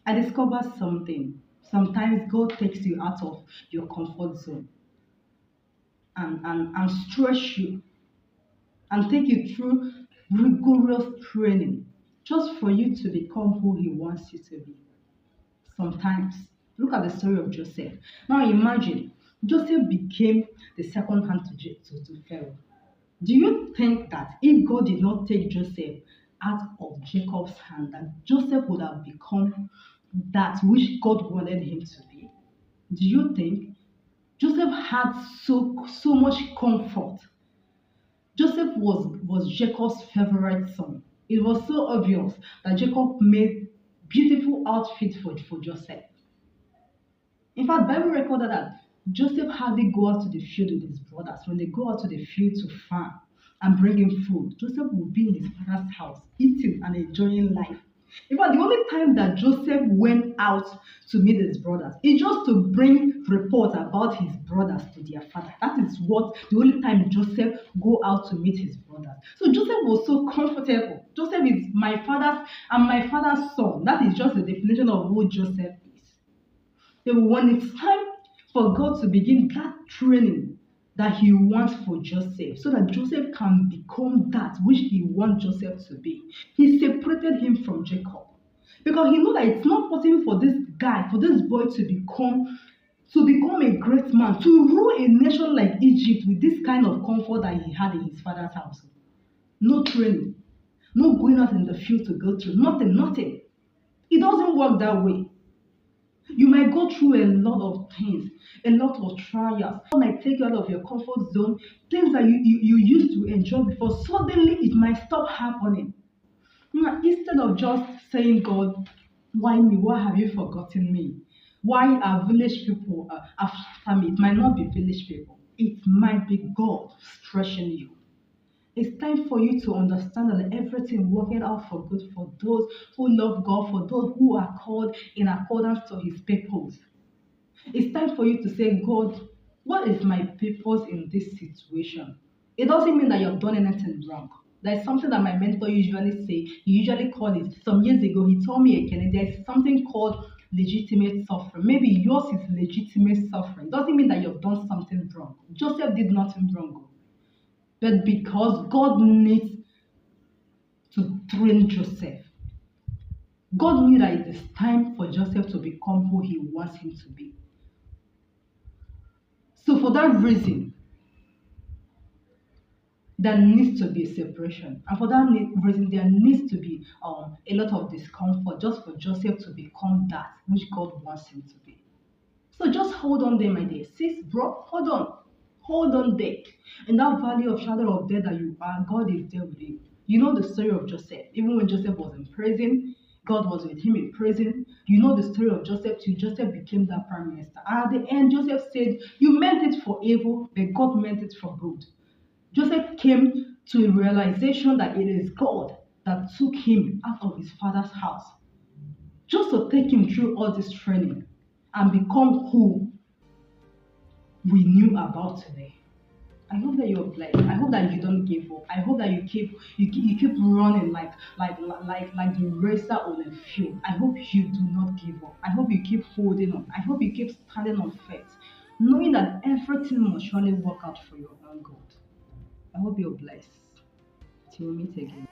I discovered something. Sometimes God takes you out of your comfort zone and stretch you and take you through rigorous training just for you to become who He wants you to be. Sometimes, look at the story of Joseph. Now imagine Joseph became the second hand to Pharaoh. Do you think that if God did not take Joseph out of Jacob's hand, that Joseph would have become that which God wanted him to be? Do you think Joseph had so much comfort? Joseph was Jacob's favorite son. It was so obvious that Jacob made beautiful outfits for Joseph. In fact, Bible recorded that Joseph hardly go out to the field with his brothers. When they go out to the field to farm and bring him food, Joseph will be in his father's house, eating and enjoying life. In fact, the only time that Joseph went out to meet his brothers is just to bring reports about his brothers to their father. That is what the only time Joseph go out to meet his brothers. So Joseph was so comfortable. Joseph is my father's and my father's son. That is just the definition of who Joseph is. Then when it's time for God to begin that training that He wants for Joseph, so that Joseph can become that which He wants Joseph to be, He separated him from Jacob. Because He knew that it's not possible for this guy, for this boy to become a great man, to rule a nation like Egypt with this kind of comfort that he had in his father's house. No training, no going out in the field to go through, nothing, nothing. It doesn't work that way. You might go through a lot of things, a lot of trials. It might take you out of your comfort zone. Things that you used to enjoy before, suddenly it might stop happening. Now, instead of just saying, God, why me? Why have you forgotten me? Why are village people after me? It might not be village people. It might be God stretching you. It's time for you to understand that everything working out for good for those who love God, for those who are called in accordance to His purpose. It's time for you to say, God, what is my purpose in this situation? It doesn't mean that you've done anything wrong. There's something that my mentor usually say. He usually called it some years ago. He told me again, there's something called legitimate suffering. Maybe yours is legitimate suffering. It doesn't mean that you've done something wrong. Joseph did nothing wrong. But because God needs to train Joseph, God knew that it is time for Joseph to become who He wants him to be. So for that reason, there needs to be a separation. And for that reason, there needs to be a lot of discomfort just for Joseph to become that which God wants him to be. So just hold on there, my dear. Sis, bro, hold on. Hold on there. In that valley of shadow of death that you are, God is there with you. You know the story of Joseph. Even when Joseph was in prison, God was with him in prison. You know the story of Joseph too. Joseph became that prime minister. And at the end, Joseph said, you meant it for evil, but God meant it for good. Joseph came to a realization that it is God that took him out of his father's house just to take him through all this training and become who we knew about today. I hope that you're blessed. I hope that you don't give up. I hope that you keep running like the racer on the field. I hope you do not give up. I hope you keep holding on. I hope you keep standing on faith, knowing that everything must surely work out for your own good. I hope you're blessed. Till we meet again.